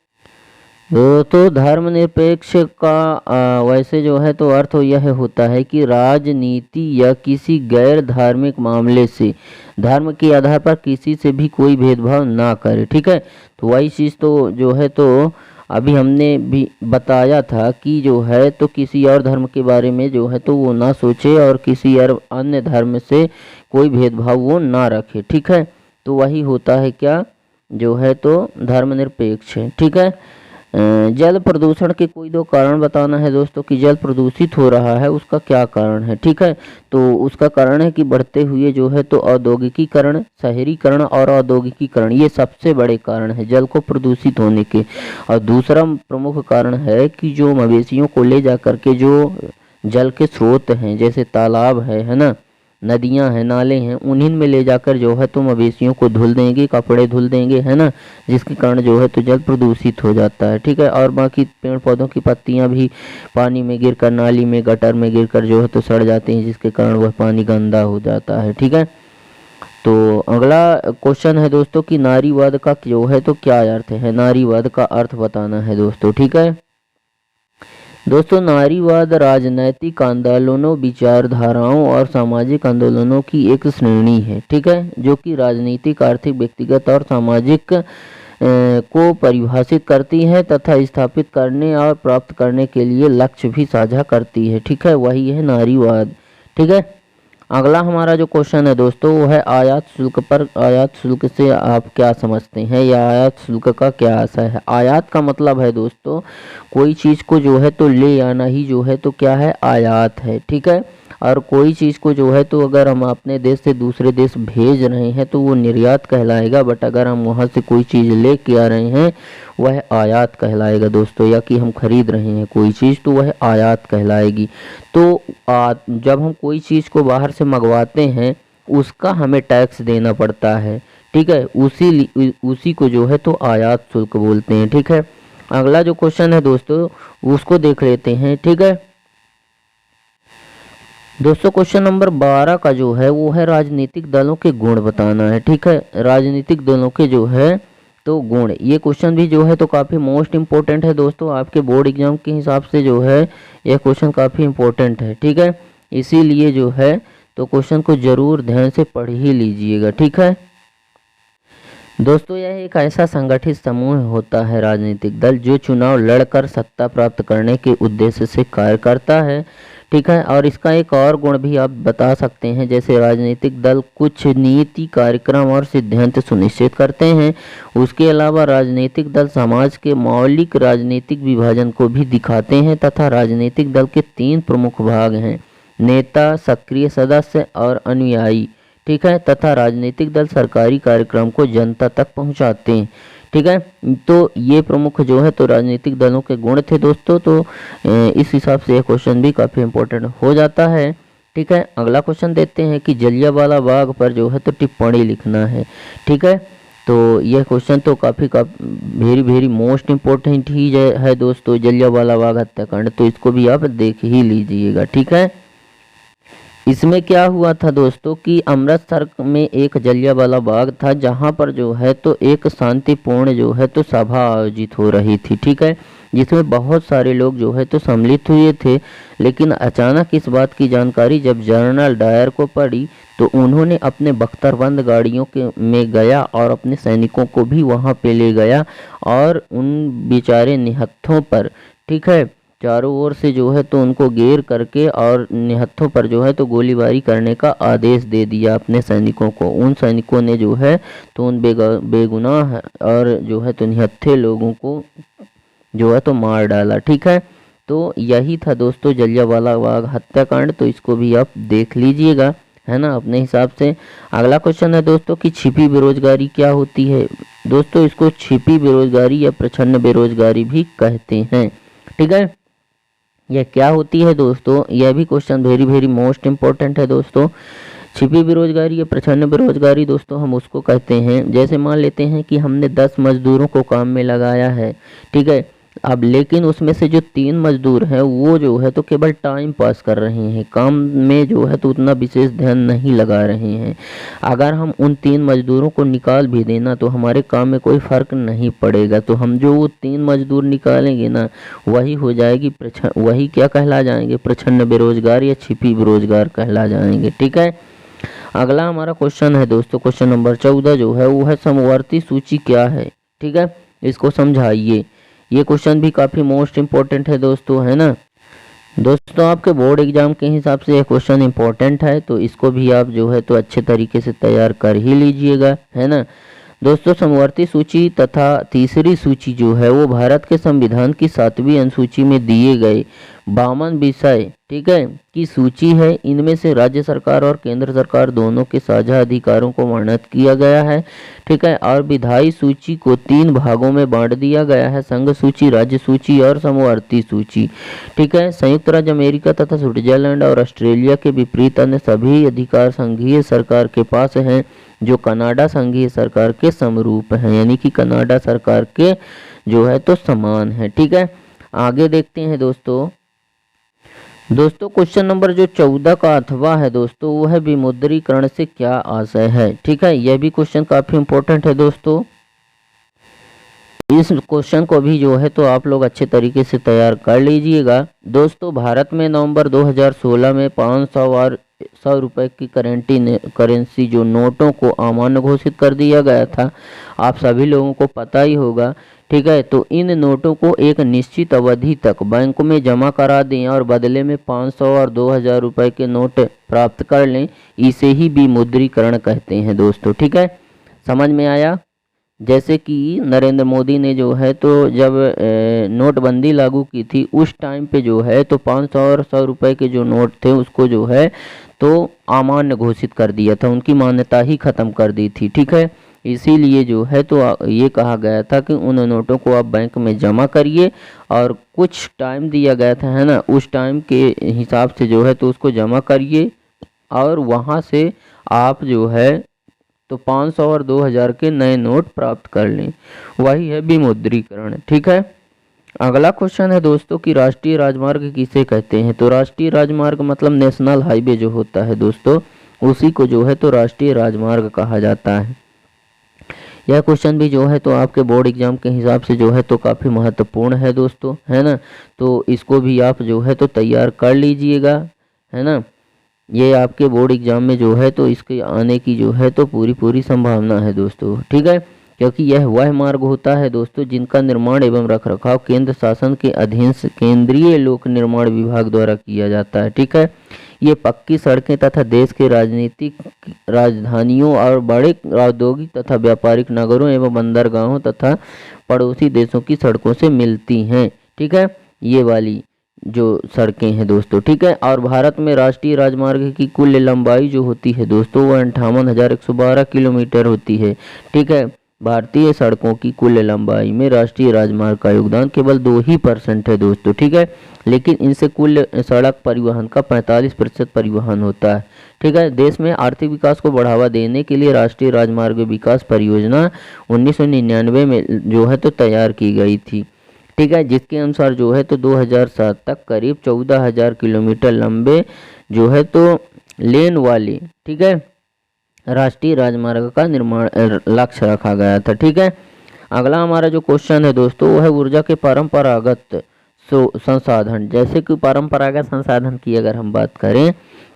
धर्मनिरपेक्ष का वैसे जो है तो अर्थ यह होता है कि राजनीति या किसी गैर धार्मिक मामले से धर्म के आधार पर किसी से भी कोई भेदभाव ना करे, ठीक है। तो वही चीज़ तो जो है तो अभी हमने भी बताया था कि जो है तो किसी और धर्म के बारे में जो है तो वो ना सोचे और किसी और अन्य धर्म से कोई भेदभाव वो ना रखे, ठीक है। तो वही होता है क्या जो है तो धर्मनिरपेक्ष है, ठीक है। जल प्रदूषण के कोई दो कारण बताना है दोस्तों कि जल प्रदूषित हो रहा है उसका क्या कारण है, ठीक है। तो उसका कारण है कि बढ़ते हुए जो है तो औद्योगिकीकरण, शहरीकरण और औद्योगिकीकरण ये सबसे बड़े कारण है जल को प्रदूषित होने के। और दूसरा प्रमुख कारण है कि जो मवेशियों को ले जा कर के जो जल के स्रोत हैं जैसे तालाब है ना, नदियां हैं, नाले हैं, उन्हीं में ले जाकर जो है तो मवेशियों को धुल देंगे, कपड़े धुल देंगे, है ना, जिसके कारण जो है तो जल प्रदूषित हो जाता है, ठीक है। और बाकी पेड़ पौधों की पत्तियां भी पानी में गिरकर, नाली में, गटर में गिरकर जो है तो सड़ जाती हैं, जिसके कारण वह पानी गंदा हो जाता है, ठीक है। तो अगला क्वेश्चन है दोस्तों कि नारीवाद का जो है तो क्या अर्थ है। नारीवाद का अर्थ बताना है दोस्तों, ठीक है। दोस्तों नारीवाद राजनैतिक आंदोलनों, विचारधाराओं और सामाजिक आंदोलनों की एक श्रेणी है, ठीक है, जो कि राजनीतिक, आर्थिक, व्यक्तिगत और सामाजिक को परिभाषित करती है तथा स्थापित करने और प्राप्त करने के लिए लक्ष्य भी साझा करती है, ठीक है, वही है नारीवाद, ठीक है। अगला हमारा जो क्वेश्चन है दोस्तों वो है आयात शुल्क पर। आयात शुल्क से आप क्या समझते हैं या आयात शुल्क का क्या आशय है? आयात का मतलब है दोस्तों कोई चीज़ को जो है तो ले आना ही जो है तो क्या है, आयात है, ठीक है। और कोई चीज़ को जो है तो अगर हम अपने देश से दूसरे देश भेज रहे हैं तो वो निर्यात कहलाएगा, बट अगर हम वहाँ से कोई चीज़ ले के आ रहे हैं वह आयात कहलाएगा दोस्तों, या कि हम खरीद रहे हैं कोई चीज़ तो वह आयात कहलाएगी। तो जब हम कोई चीज़ को बाहर से मंगवाते हैं उसका हमें टैक्स देना पड़ता है, ठीक है, उसी को जो है तो आयात शुल्क बोलते हैं, ठीक है। अगला जो क्वेश्चन है दोस्तों उसको देख लेते हैं, ठीक है। दोस्तों क्वेश्चन नंबर 12 का जो है वो है राजनीतिक दलों के गुण बताना है, ठीक है, राजनीतिक दलों के जो है तो गुण। ये क्वेश्चन भी जो है तो काफ़ी मोस्ट इम्पोर्टेंट है दोस्तों, आपके बोर्ड एग्जाम के हिसाब से जो है यह क्वेश्चन काफ़ी इम्पोर्टेंट है, ठीक है, इसीलिए जो है तो क्वेश्चन को ज़रूर ध्यान से पढ़ ही लीजिएगा, ठीक है। दोस्तों यह एक ऐसा संगठित समूह होता है राजनीतिक दल जो चुनाव लड़कर सत्ता प्राप्त करने के उद्देश्य से कार्य करता है, ठीक है। और इसका एक और गुण भी आप बता सकते हैं, जैसे राजनीतिक दल कुछ नीति, कार्यक्रम और सिद्धांत सुनिश्चित करते हैं। उसके अलावा राजनीतिक दल समाज के मौलिक राजनीतिक विभाजन को भी दिखाते हैं तथा राजनीतिक दल के 3 प्रमुख भाग हैं, नेता, सक्रिय सदस्य और अनुयायी, ठीक है, तथा राजनीतिक दल सरकारी कार्यक्रम को जनता तक पहुंचाते हैं, ठीक है। तो ये प्रमुख जो है तो राजनीतिक दलों के गुण थे दोस्तों, तो इस हिसाब से यह क्वेश्चन भी काफ़ी इम्पोर्टेंट हो जाता है, ठीक है। अगला क्वेश्चन देते हैं कि जलियांवाला बाग पर जो है तो टिप्पणी लिखना है, ठीक है। तो यह क्वेश्चन तो काफ़ी वेरी मोस्ट इम्पोर्टेंट ही है दोस्तों, जलियांवाला बाग हत्याकांड, तो इसको भी आप देख ही लीजिएगा, ठीक है। इसमें क्या हुआ था दोस्तों कि अमृतसर में एक जलियांवाला बाग था जहां पर जो है तो एक शांतिपूर्ण जो है तो सभा आयोजित हो रही थी, ठीक है, जिसमें बहुत सारे लोग जो है तो सम्मिलित हुए थे। लेकिन अचानक इस बात की जानकारी जब जनरल डायर को पड़ी तो उन्होंने अपने बख्तरबंद गाड़ियों के में गया और अपने सैनिकों को भी वहां पे ले गया और उन बेचारे निहत्थों पर, ठीक है, चारों ओर से जो है तो उनको घेर करके और निहत्थों पर जो है तो गोलीबारी करने का आदेश दे दिया अपने सैनिकों को। उन सैनिकों ने जो है तो उन बेगुनाह और जो है तो निहत्थे लोगों को जो है तो मार डाला, ठीक है। तो यही था दोस्तों जलियांवाला बाग हत्याकांड, तो इसको भी आप देख लीजिएगा, है ना, अपने हिसाब से। अगला क्वेश्चन है दोस्तों कि छिपी बेरोजगारी क्या होती है? दोस्तों इसको छिपी बेरोजगारी या प्रछन्न बेरोजगारी भी कहते हैं, ठीक है। यह क्या होती है दोस्तों, यह भी क्वेश्चन वेरी मोस्ट इम्पोर्टेंट है दोस्तों। छिपी बेरोजगारी या प्रछन्न बेरोजगारी दोस्तों हम उसको कहते हैं, जैसे मान लेते हैं कि हमने 10 मजदूरों को काम में लगाया है, ठीक है, अब लेकिन उसमें से जो 3 मजदूर हैं वो जो है तो केवल टाइम पास कर रहे हैं, काम में जो है तो उतना विशेष ध्यान नहीं लगा रहे हैं। अगर हम उन 3 मजदूरों को निकाल भी देना तो हमारे काम में कोई फ़र्क नहीं पड़ेगा, तो हम जो वो 3 मजदूर निकालेंगे ना वही हो जाएगी वही क्या कहला जाएंगे, प्रछन्न बेरोजगार या छिपी बेरोजगार कहला जाएंगे, ठीक है। अगला हमारा क्वेश्चन है दोस्तों, क्वेश्चन नंबर 14 जो है वो है समवर्ती सूची क्या है, ठीक है, इसको समझाइए। ये क्वेश्चन भी काफ़ी मोस्ट इम्पोर्टेंट है दोस्तों, है ना। दोस्तों आपके बोर्ड एग्जाम के हिसाब से यह क्वेश्चन इम्पोर्टेंट है, तो इसको भी आप जो है तो अच्छे तरीके से तैयार कर ही लीजिएगा, है ना। दोस्तों समवर्ती सूची तथा तीसरी सूची जो है वो भारत के संविधान की 7वीं अनुसूची में दिए गए 52 विषय, ठीक है, की सूची है। इनमें से राज्य सरकार और केंद्र सरकार दोनों के साझा अधिकारों को वर्णित किया गया है, ठीक है। और विधायी सूची को 3 भागों में बांट दिया गया है, संघ सूची, राज्य सूची और समवर्ती सूची, ठीक है। संयुक्त राज्य अमेरिका तथा स्विट्जरलैंड और ऑस्ट्रेलिया के विपरीत अन्य सभी अधिकार संघीय सरकार के पास हैं, जो कनाडा संघीय सरकार के समरूप हैं, यानी कि कनाडा सरकार के जो है तो समान है, ठीक है। आगे देखते हैं दोस्तों क्वेश्चन नंबर जो 14 का अथवा है दोस्तों वो है विमुद्रीकरण से क्या आशय है, ठीक है। यह भी क्वेश्चन काफी इंपॉर्टेंट है दोस्तों। इस क्वेश्चन को भी जो है तो आप लोग अच्छे तरीके से तैयार कर लीजिएगा। दोस्तों, भारत में नवंबर 2016 में 500 और 100 रुपये की करेंसी जो नोटों को अमान्य घोषित कर दिया गया था, आप सभी लोगों को पता ही होगा। ठीक है, तो इन नोटों को एक निश्चित अवधि तक बैंक में जमा करा दें और बदले में 500 और 2000 रुपये के नोट प्राप्त कर लें, इसे ही विमुद्रीकरण कहते हैं दोस्तों। ठीक है, समझ में आया। जैसे कि नरेंद्र मोदी ने जो है तो जब नोटबंदी लागू की थी, उस टाइम पे जो है तो 500 और 100 रुपये के जो नोट थे उसको जो है तो अमान्य घोषित कर दिया था, उनकी मान्यता ही ख़त्म कर दी थी। ठीक है, इसीलिए जो है तो ये कहा गया था कि उन नोटों को आप बैंक में जमा करिए और कुछ टाइम दिया गया था, है ना, उस टाइम के हिसाब से जो है तो उसको जमा करिए और वहाँ से आप जो है तो 500 और 2000 के नए नोट प्राप्त कर लें, वही है विमुद्रीकरण। ठीक है, अगला क्वेश्चन है दोस्तों कि राष्ट्रीय राजमार्ग किसे कहते हैं। तो राष्ट्रीय राजमार्ग मतलब नेशनल हाईवे जो होता है दोस्तों, उसी को जो है तो राष्ट्रीय राजमार्ग कहा जाता है। यह क्वेश्चन भी जो है तो आपके बोर्ड एग्जाम के हिसाब से जो है तो काफ़ी महत्वपूर्ण है दोस्तों, है ना, तो इसको भी आप जो है तो तैयार कर लीजिएगा, है ना। ये आपके बोर्ड एग्जाम में जो है तो इसके आने की जो है तो पूरी संभावना है दोस्तों। ठीक है, क्योंकि यह वह मार्ग होता है दोस्तों जिनका निर्माण एवं रखरखाव केंद्र शासन के अधीन केंद्रीय लोक निर्माण विभाग द्वारा किया जाता है। ठीक है, ये पक्की सड़कें तथा देश के राजनीतिक राजधानियों और बड़े औद्योगिक तथा व्यापारिक नगरों एवं बंदरगाहों तथा पड़ोसी देशों की सड़कों से मिलती हैं। ठीक है, ये वाली जो सड़कें हैं दोस्तों। ठीक है, और भारत में राष्ट्रीय राजमार्ग की कुल लंबाई जो होती है दोस्तों वह 58,112 किलोमीटर होती है। ठीक है, भारतीय सड़कों की कुल लंबाई में राष्ट्रीय राजमार्ग का योगदान केवल 2% है दोस्तों। ठीक है, लेकिन इनसे कुल सड़क परिवहन का 45% परिवहन होता है। ठीक है, देश में आर्थिक विकास को बढ़ावा देने के लिए राष्ट्रीय राजमार्ग विकास परियोजना 1999 में जो है तो तैयार की गई थी। ठीक है, जिसके अनुसार जो है तो 2007 तक करीब 14,000 किलोमीटर लंबे जो है तो लेन वाले, ठीक है, राष्ट्रीय राजमार्ग का निर्माण लक्ष्य रखा गया था। ठीक है, अगला हमारा जो क्वेश्चन है दोस्तों वो है ऊर्जा के परंपरागत संसाधन। जैसे कि परंपरागत संसाधन की अगर हम बात करें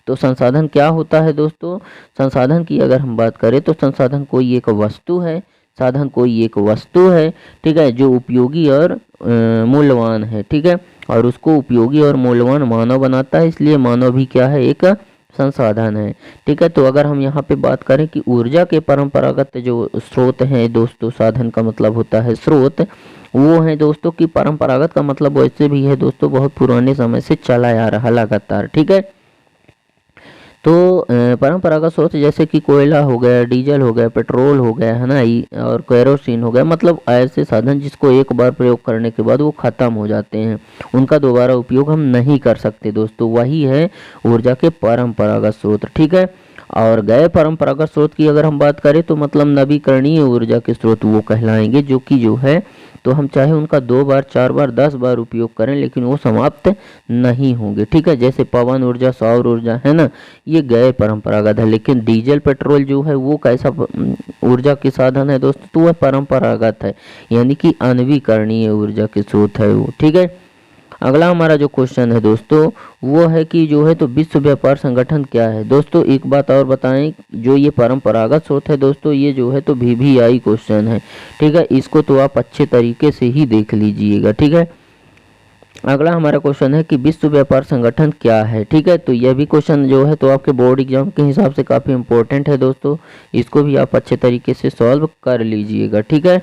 तो संसाधन क्या होता है दोस्तों। संसाधन की अगर हम बात करें तो संसाधन कोई एक वस्तु है, साधन कोई एक वस्तु है, ठीक है, जो उपयोगी और मूल्यवान है। ठीक है, और उसको उपयोगी और मूल्यवान मानव बनाता है, इसलिए मानव भी क्या है, एक संसाधन है। ठीक है, तो अगर हम यहाँ पे बात करें कि ऊर्जा के परंपरागत जो स्रोत हैं दोस्तों, साधन का मतलब होता है स्रोत, वो है दोस्तों कि परंपरागत का मतलब वैसे भी है दोस्तों बहुत पुराने समय से चला आ रहा लगातार। ठीक है, तो परंपरागत स्रोत जैसे कि कोयला हो गया, डीजल हो गया, पेट्रोल हो गया, है ना, और केरोसिन हो गया, मतलब ऐसे साधन जिसको एक बार प्रयोग करने के बाद वो ख़त्म हो जाते हैं, उनका दोबारा उपयोग हम नहीं कर सकते दोस्तों, वही है ऊर्जा के परंपरागत स्रोत। ठीक है, और गैर परंपरागत स्रोत की अगर हम बात करें तो मतलब नवीकरणीय ऊर्जा के स्रोत वो कहलाएंगे, जो कि जो है तो हम चाहे उनका 2 बार 4 बार 10 बार उपयोग करें लेकिन वो समाप्त नहीं होंगे। ठीक है, जैसे पवन ऊर्जा, सौर ऊर्जा, है ना, ये गैर परंपरागत है। लेकिन डीजल पेट्रोल जो है वो कैसा ऊर्जा के साधन है दोस्तों, तो वह परंपरागत है, यानी कि अनवीकरणीय ऊर्जा के स्रोत है वो। ठीक है, अगला हमारा जो क्वेश्चन है दोस्तों वो है कि जो है तो विश्व व्यापार संगठन क्या है। दोस्तों एक बात और बताएं, जो ये परंपरागत स्रोत है दोस्तों ये जो है तो VVI क्वेश्चन है। ठीक है, इसको तो आप अच्छे तरीके से ही देख लीजिएगा। ठीक है, अगला हमारा क्वेश्चन है कि विश्व व्यापार संगठन क्या है। ठीक है, तो यह भी क्वेश्चन जो है तो आपके बोर्ड एग्जाम के हिसाब से काफ़ी इंपॉर्टेंट है दोस्तों, इसको भी आप अच्छे तरीके से सॉल्व कर लीजिएगा। ठीक है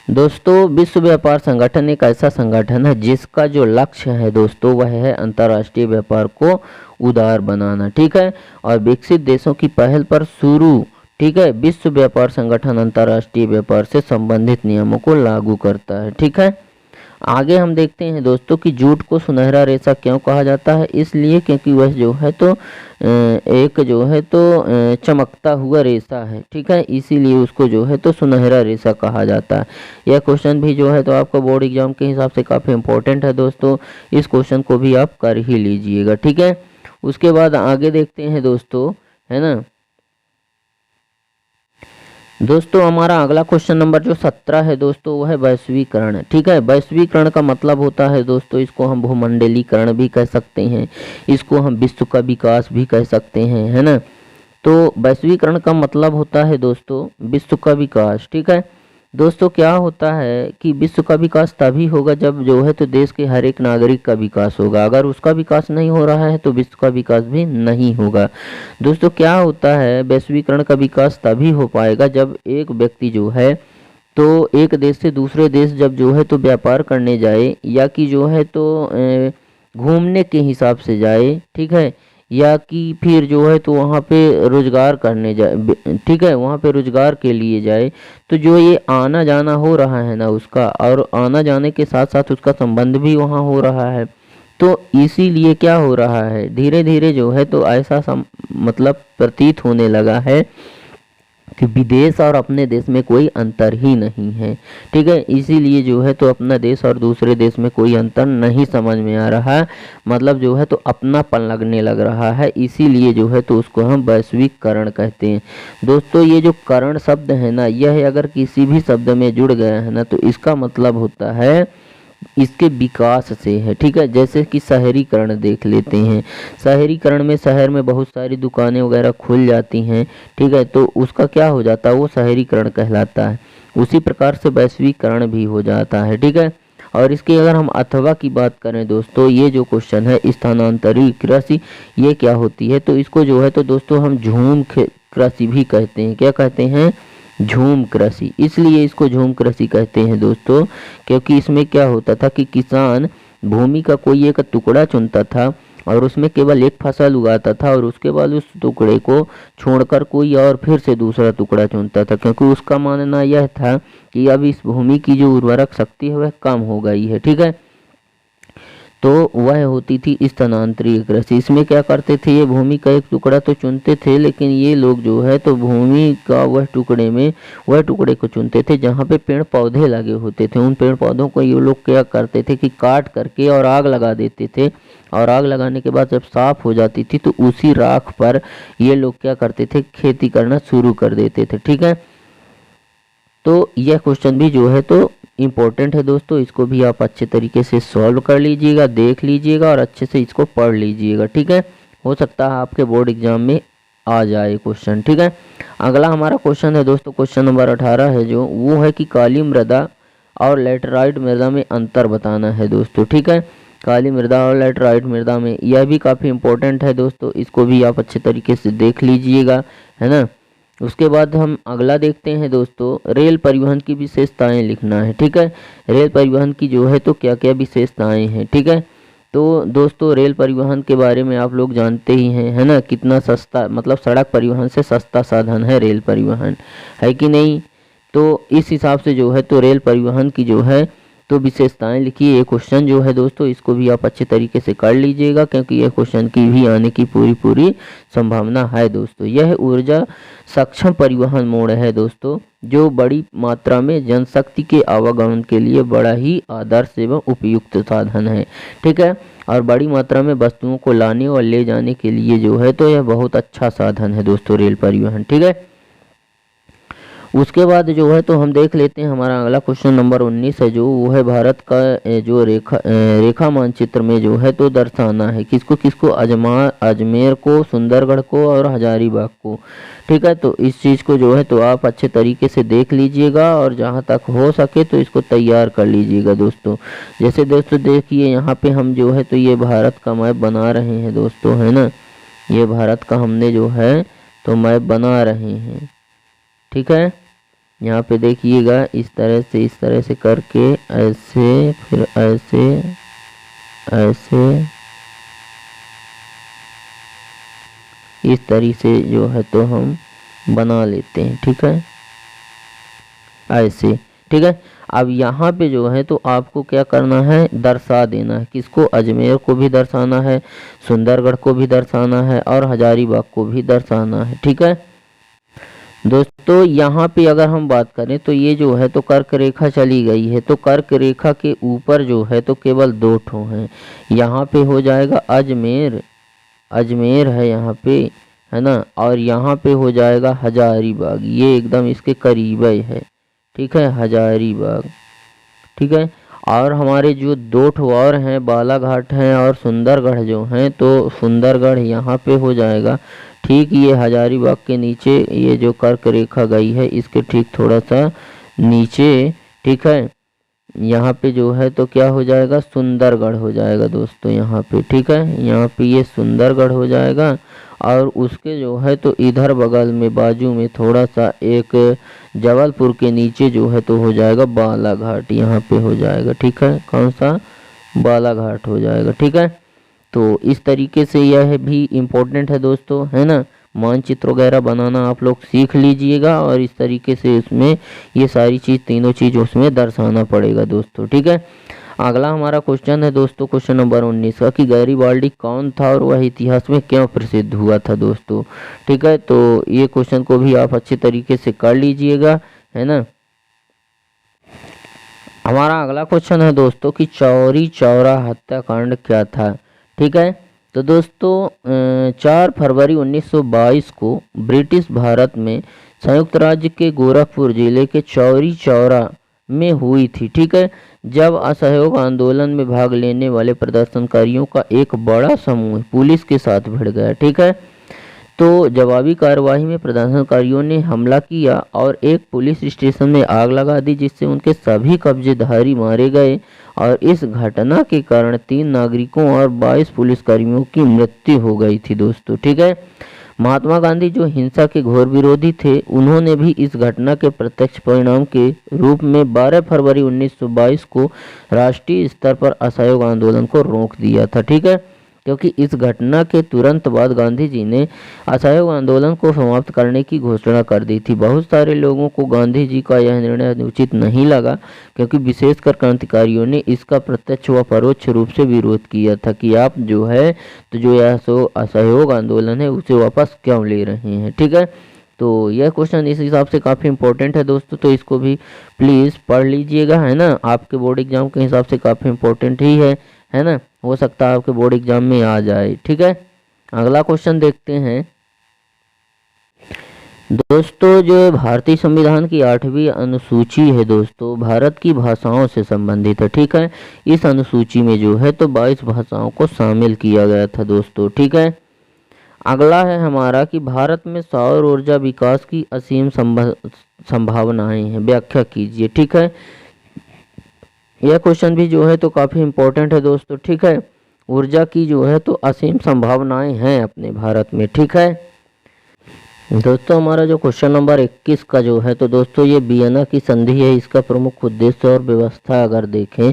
दोस्तों, विश्व व्यापार संगठन एक ऐसा संगठन है जिसका जो लक्ष्य है दोस्तों वह है अंतर्राष्ट्रीय व्यापार को उदार बनाना। ठीक है, और विकसित देशों की पहल पर शुरू, ठीक है, विश्व व्यापार संगठन अंतर्राष्ट्रीय व्यापार से संबंधित नियमों को लागू करता है। ठीक है, आगे हम देखते हैं दोस्तों कि जूट को सुनहरा रेशा क्यों कहा जाता है। इसलिए क्योंकि वह जो है तो एक जो है तो चमकता हुआ रेशा है। ठीक है, इसीलिए उसको जो है तो सुनहरा रेशा कहा जाता है। यह क्वेश्चन भी जो है तो आपका बोर्ड एग्जाम के हिसाब से काफ़ी इंपॉर्टेंट है दोस्तों, इस क्वेश्चन को भी आप कर ही लीजिएगा। ठीक है, उसके बाद आगे देखते हैं दोस्तों, है ना। दोस्तों हमारा अगला क्वेश्चन नंबर जो 17 है दोस्तों वो है वैश्वीकरण। ठीक है, वैश्वीकरण का मतलब होता है दोस्तों, इसको हम भूमंडलीकरण भी कह सकते हैं, इसको हम विश्व का विकास भी कह सकते हैं, है ना। तो वैश्वीकरण का मतलब होता है दोस्तों विश्व का विकास। ठीक है दोस्तों, क्या होता है कि विश्व का विकास तभी होगा जब जो है तो देश के हर एक नागरिक का विकास होगा। अगर उसका विकास नहीं हो रहा है तो विश्व का विकास भी नहीं होगा। दोस्तों क्या होता है, वैश्वीकरण का विकास तभी हो पाएगा जब एक व्यक्ति जो है तो एक देश से दूसरे देश जब जो है तो व्यापार करने जाए, या कि जो है तो घूमने के हिसाब से जाए, ठीक है, या कि फिर जो है तो वहाँ पे रोजगार करने जाए, ठीक है, वहाँ पे रोजगार के लिए जाए। तो जो ये आना जाना हो रहा है ना उसका, और आना जाने के साथ साथ उसका संबंध भी वहाँ हो रहा है, तो इसीलिए क्या हो रहा है, धीरे धीरे जो है तो ऐसा मतलब प्रतीत होने लगा है कि विदेश और अपने देश में कोई अंतर ही नहीं है। ठीक है, इसीलिए जो है तो अपना देश और दूसरे देश में कोई अंतर नहीं समझ में आ रहा है, मतलब जो है तो अपनापन लगने लग रहा है, इसीलिए जो है तो उसको हम वैश्वीकरण कहते हैं। दोस्तों ये जो करण शब्द है ना, यह अगर किसी भी शब्द में जुड़ गया है ना तो इसका मतलब होता है इसके विकास से है। ठीक है, जैसे कि शहरीकरण देख लेते हैं, शहरीकरण में शहर में बहुत सारी दुकानें वगैरह खुल जाती हैं, ठीक है, तो उसका क्या हो जाता है, वो शहरीकरण कहलाता है। उसी प्रकार से वैश्वीकरण भी हो जाता है। ठीक है, और इसके अगर हम अथवा की बात करें दोस्तों, ये जो क्वेश्चन है स्थानांतरित कृषि, ये क्या होती है, तो इसको जो है तो दोस्तों हम झूम कृषि भी कहते हैं। क्या कहते हैं, झूम कृषि। इसलिए इसको झूम कृषि कहते हैं दोस्तों, क्योंकि इसमें क्या होता था कि किसान भूमि का कोई एक टुकड़ा चुनता था और उसमें केवल एक फसल उगाता था, और उसके बाद उस टुकड़े को छोड़कर कोई और फिर से दूसरा टुकड़ा चुनता था, क्योंकि उसका मानना यह था कि अब इस भूमि की जो उर्वरक शक्ति है वह कम हो गई है। ठीक है, तो वह होती थी स्थानांतरित कृषि। इसमें क्या करते थे, ये भूमि का एक टुकड़ा तो चुनते थे, लेकिन ये लोग जो है तो भूमि का वह टुकड़े को चुनते थे जहाँ पे पेड़ पौधे लगे होते थे। उन पेड़ पौधों को ये लोग क्या करते थे कि काट करके और आग लगा देते थे, और आग लगाने के बाद जब साफ हो जाती थी तो उसी राख पर ये लोग क्या करते थे, खेती करना शुरू कर देते थे। ठीक है, तो यह क्वेश्चन भी जो है तो इम्पोर्टेंट है दोस्तों, इसको भी आप अच्छे तरीके से सॉल्व कर लीजिएगा, देख लीजिएगा और अच्छे से इसको पढ़ लीजिएगा। ठीक है, हो सकता है आपके बोर्ड एग्जाम में आ जाए क्वेश्चन। ठीक है, अगला हमारा क्वेश्चन है दोस्तों, क्वेश्चन नंबर 18 है जो, वो है कि काली मृदा और लैटेराइट मृदा में अंतर बताना है दोस्तों। ठीक है, काली मृदा और लैटेराइट मृदा में, यह भी काफ़ी इंपॉर्टेंट है दोस्तों, इसको भी आप अच्छे तरीके से देख लीजिएगा, है ना। उसके बाद हम अगला देखते हैं दोस्तों, रेल परिवहन की विशेषताएं लिखना है। ठीक है, रेल परिवहन की जो है तो क्या क्या विशेषताएं हैं। ठीक है, तो दोस्तों रेल परिवहन के बारे में आप लोग जानते ही हैं, है ना, कितना सस्ता, मतलब सड़क परिवहन से सस्ता साधन है रेल परिवहन, है कि नहीं। तो इस हिसाब से जो है तो रेल परिवहन की जो है तो विशेषताएं लिखिए। ये क्वेश्चन जो है दोस्तों इसको भी आप अच्छे तरीके से कर लीजिएगा, क्योंकि यह क्वेश्चन की भी आने की पूरी संभावना है दोस्तों। यह ऊर्जा सक्षम परिवहन मोड है दोस्तों, जो बड़ी मात्रा में जनशक्ति के आवागमन के लिए बड़ा ही आदर्श एवं उपयुक्त साधन है। ठीक है, और बड़ी मात्रा में वस्तुओं को लाने और ले जाने के लिए जो है तो यह बहुत अच्छा साधन है दोस्तों रेल परिवहन। ठीक है, उसके बाद जो है तो हम देख लेते हैं हमारा अगला क्वेश्चन नंबर 19 है जो, वो है भारत का जो रेखा मानचित्र में जो है तो दर्शाना है, किसको किसको, अजमेर को, सुंदरगढ़ को और हजारीबाग को। ठीक है, तो इस चीज़ को जो है तो आप अच्छे तरीके से देख लीजिएगा, और जहाँ तक हो सके तो इसको तैयार कर लीजिएगा दोस्तों। जैसे दोस्तों देखिए यहाँ पे हम जो है तो ये भारत का मैप बना रहे हैं दोस्तों, है ना, ये भारत का हमने जो है तो मैप बना रहे हैं। ठीक है, यहाँ पे देखिएगा इस तरह से करके, ऐसे फिर ऐसे ऐसे, इस तरीके से जो है तो हम बना लेते हैं। ठीक है, ऐसे। ठीक है, अब यहाँ पे जो है तो आपको क्या करना है, दर्शा देना है, किसको, अजमेर को भी दर्शाना है, सुंदरगढ़ को भी दर्शाना है और हजारीबाग को भी दर्शाना है। ठीक है दोस्तों, यहाँ पे अगर हम बात करें तो ये जो है तो कर्क रेखा चली गई है, तो कर्क रेखा के ऊपर जो है तो केवल 2 ठो हैं। यहाँ पे हो जाएगा अजमेर, अजमेर है यहाँ पे, है ना, और यहाँ पे हो जाएगा हजारीबाग, ये एकदम इसके करीब ही है, ठीक है, हजारीबाग, ठीक है। और हमारे जो दो ठो और हैं, बालाघाट हैं और सुंदरगढ़ जो हैं, तो सुंदरगढ़ यहाँ पे हो जाएगा, ठीक ये हजारीबाग के नीचे, ये जो कर्क रेखा गई है इसके ठीक थोड़ा सा नीचे, ठीक है, यहाँ पे जो है तो क्या हो जाएगा, सुंदरगढ़ हो जाएगा दोस्तों यहाँ पे, ठीक है, यहाँ पे ये सुंदरगढ़ हो जाएगा। और उसके जो है तो इधर बगल में बाजू में थोड़ा सा एक जबलपुर के नीचे जो है तो हो जाएगा बालाघाट, यहाँ पे हो जाएगा, ठीक है, कौन सा, बालाघाट हो जाएगा, ठीक है। तो इस तरीके से यह भी इम्पोर्टेंट है दोस्तों, है ना, मानचित्र वगैरह बनाना आप लोग सीख लीजिएगा और इस तरीके से उसमें ये सारी चीज़, तीनों चीज़ उसमें दर्शाना पड़ेगा दोस्तों, ठीक है। अगला हमारा क्वेश्चन है दोस्तों, क्वेश्चन नंबर 19 का, कि गैरीबाल्डी कौन था और वह इतिहास में क्यों प्रसिद्ध हुआ था दोस्तों, ठीक है। तो ये क्वेश्चन को भी आप अच्छे तरीके से कर लीजिएगा, है ना। हमारा अगला क्वेश्चन है दोस्तों कि चौरी चौरा हत्याकांड क्या था, ठीक है। तो दोस्तों 4 फरवरी 1922 को ब्रिटिश भारत में संयुक्त राज्य के गोरखपुर जिले के चौरी चौरा में हुई थी, ठीक है, जब असहयोग आंदोलन में भाग लेने वाले प्रदर्शनकारियों का एक बड़ा समूह पुलिस के साथ भिड़ गया, ठीक है। तो जवाबी कार्रवाई में प्रदर्शनकारियों ने हमला किया और एक पुलिस स्टेशन में आग लगा दी, जिससे उनके सभी कब्जेधारी मारे गए और इस घटना के कारण 3 नागरिकों और 22 पुलिसकर्मियों की मृत्यु हो गई थी दोस्तों, ठीक है। महात्मा गांधी जो हिंसा के घोर विरोधी थे, उन्होंने भी इस घटना के प्रत्यक्ष परिणाम के रूप में 12 फरवरी 1922 को राष्ट्रीय स्तर पर असहयोग आंदोलन को रोक दिया था, ठीक है। क्योंकि इस घटना के तुरंत बाद गांधी जी ने असहयोग आंदोलन को समाप्त करने की घोषणा कर दी थी। बहुत सारे लोगों को गांधी जी का यह निर्णय उचित नहीं लगा, क्योंकि विशेषकर क्रांतिकारियों ने इसका प्रत्यक्ष व परोक्ष रूप से विरोध किया था कि आप जो है तो जो यह असहयोग आंदोलन है उसे वापस क्यों ले रहे हैं, ठीक है। तो यह क्वेश्चन इस हिसाब से काफ़ी इंपॉर्टेंट है दोस्तों, तो इसको भी प्लीज़ पढ़ लीजिएगा, है ना, आपके बोर्ड एग्जाम के हिसाब से काफ़ी इंपॉर्टेंट ही है ना, हो सकता है आपके बोर्ड एग्जाम में आ जाए, ठीक है। अगला क्वेश्चन देखते हैं दोस्तों, जो भारतीय संविधान की 8वीं अनुसूची है दोस्तों, भारत की भाषाओं से संबंधित है, ठीक है। इस अनुसूची में जो है तो 22 भाषाओं को शामिल किया गया था दोस्तों, ठीक है। अगला है हमारा कि भारत में सौर ऊर्जा विकास की असीम संभावनाएं हैं, व्याख्या कीजिए, ठीक है। यह क्वेश्चन भी जो है तो काफ़ी इम्पोर्टेंट है दोस्तों, ठीक है। ऊर्जा की जो है तो असीम संभावनाएं हैं अपने भारत में, ठीक है दोस्तों। हमारा जो क्वेश्चन नंबर 21 का जो है तो दोस्तों ये वियना की संधि है, इसका प्रमुख उद्देश्य और व्यवस्था अगर देखें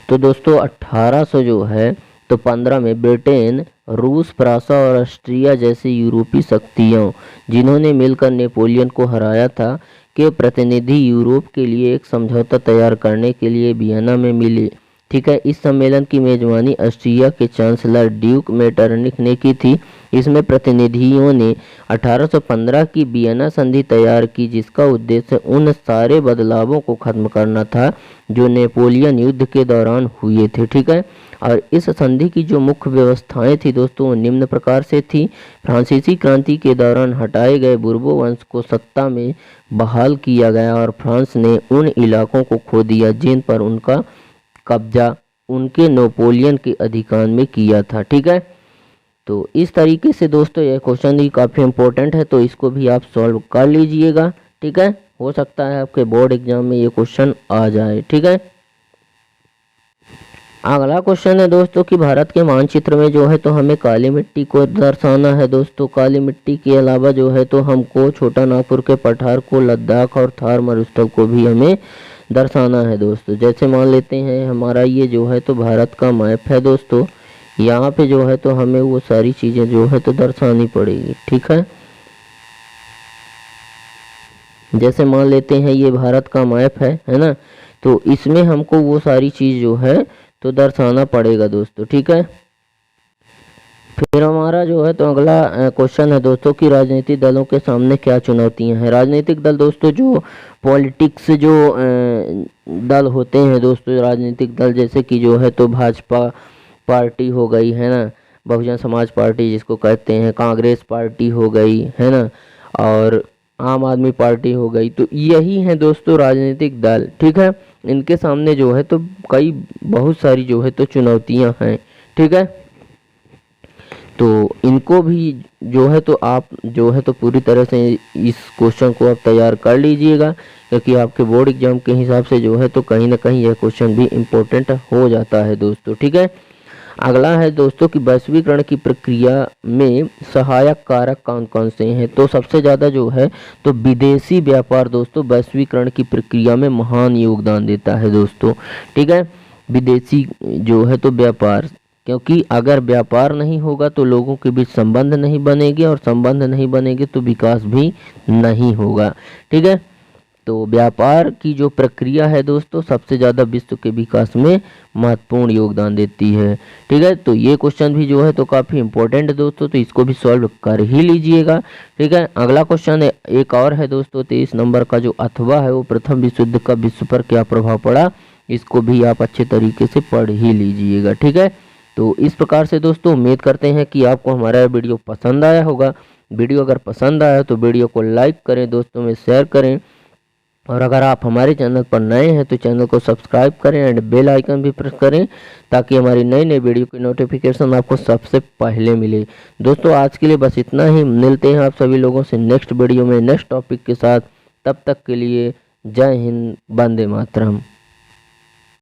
तो दोस्तों 1800 जो है तो 15 में ब्रिटेन, रूस, फ्रांस और ऑस्ट्रिया जैसी यूरोपीय शक्तियों जिन्होंने मिलकर नेपोलियन को हराया था के प्रतिनिधि यूरोप के लिए एक समझौता तैयार करने के लिए वियना में मिले, ठीक है। इस सम्मेलन की मेजबानी ऑस्ट्रिया के चांसलर ड्यूक मेटरनिख ने की थी। इसमें प्रतिनिधियों ने 1815 की वियना संधि तैयार की, जिसका उद्देश्य उन सारे बदलावों को खत्म करना था जो नेपोलियन युद्ध के दौरान हुए थे, ठीक है। और इस संधि की जो मुख्य व्यवस्थाएं थी दोस्तों निम्न प्रकार से थी। फ्रांसीसी क्रांति के दौरान हटाए गए बुर्बो वंश को सत्ता में बहाल किया गया और फ्रांस ने उन इलाकों को खो दिया जिन पर उनका कब्जा उनके नेपोलियन के अधिकार में किया था, ठीक है। तो इस तरीके से दोस्तों यह क्वेश्चन भी काफ़ी इंपॉर्टेंट है, तो इसको भी आप सॉल्व कर लीजिएगा, ठीक है। हो सकता है आपके बोर्ड एग्जाम में ये क्वेश्चन आ जाए, ठीक है। अगला क्वेश्चन है दोस्तों कि भारत के मानचित्र में जो है तो हमें काली मिट्टी को दर्शाना है दोस्तों। काली मिट्टी के अलावा जो है तो हमको छोटा नागपुर के पठार को, लद्दाख और थार मरुस्थल को भी हमें दर्शाना है दोस्तों। जैसे मान लेते हैं हमारा ये जो है तो भारत का मैप है दोस्तों, यहाँ पे जो है तो हमें वो सारी चीज़ें जो है तो दर्शानी पड़ेगी, ठीक है। जैसे मान लेते हैं ये भारत का मैप है ना, तो इसमें हमको वो सारी चीज़ जो है तो दर्शाना पड़ेगा दोस्तों, ठीक है। फिर हमारा जो है तो अगला क्वेश्चन है दोस्तों कि राजनीतिक दलों के सामने क्या चुनौतियां हैं। राजनीतिक दल दोस्तों जो पॉलिटिक्स जो दल होते हैं दोस्तों, राजनीतिक दल जैसे कि जो है तो भाजपा पार्टी हो गई, है ना, बहुजन समाज पार्टी जिसको कहते हैं, कांग्रेस पार्टी हो गई है ना, और आम आदमी पार्टी हो गई। तो यही है दोस्तों राजनीतिक दल, ठीक है। इनके सामने जो है तो कई बहुत सारी जो है तो चुनौतियां हैं, ठीक है। तो इनको भी जो है तो आप जो है तो पूरी तरह से इस क्वेश्चन को आप तैयार कर लीजिएगा, क्योंकि आपके बोर्ड एग्जाम के हिसाब से जो है तो कहीं ना कहीं यह क्वेश्चन भी इम्पोर्टेंट हो जाता है दोस्तों, ठीक है। अगला है दोस्तों कि वैश्वीकरण की प्रक्रिया में सहायक कारक कौन कौन से हैं। तो सबसे ज़्यादा जो है तो विदेशी व्यापार दोस्तों वैश्वीकरण की प्रक्रिया में महान योगदान देता है दोस्तों, ठीक है। विदेशी जो है तो व्यापार, क्योंकि अगर व्यापार नहीं होगा तो लोगों के बीच संबंध नहीं बनेंगे, और संबंध नहीं बनेंगे तो विकास भी नहीं होगा, ठीक है। तो व्यापार की जो प्रक्रिया है दोस्तों सबसे ज़्यादा विश्व के विकास में महत्वपूर्ण योगदान देती है, ठीक है। तो ये क्वेश्चन भी जो है तो काफ़ी इंपॉर्टेंट है दोस्तों, तो इसको भी सॉल्व कर ही लीजिएगा, ठीक है। अगला क्वेश्चन है एक और है दोस्तों 23 नंबर का जो अथवा है वो प्रथम विश्व युद्ध का विश्व पर क्या प्रभाव पड़ा, इसको भी आप अच्छे तरीके से पढ़ ही लीजिएगा, ठीक है। तो इस प्रकार से दोस्तों उम्मीद करते हैं कि आपको हमारा वीडियो पसंद आया होगा। वीडियो अगर पसंद आया तो वीडियो को लाइक करें, दोस्तों में शेयर करें, और अगर आप हमारे चैनल पर नए हैं तो चैनल को सब्सक्राइब करें एंड बेल आइकन भी प्रेस करें, ताकि हमारी नई नई वीडियो की नोटिफिकेशन आपको सबसे पहले मिले। दोस्तों आज के लिए बस इतना ही, मिलते हैं आप सभी लोगों से नेक्स्ट वीडियो में नेक्स्ट टॉपिक के साथ। तब तक के लिए जय हिंद, वंदे मातरम।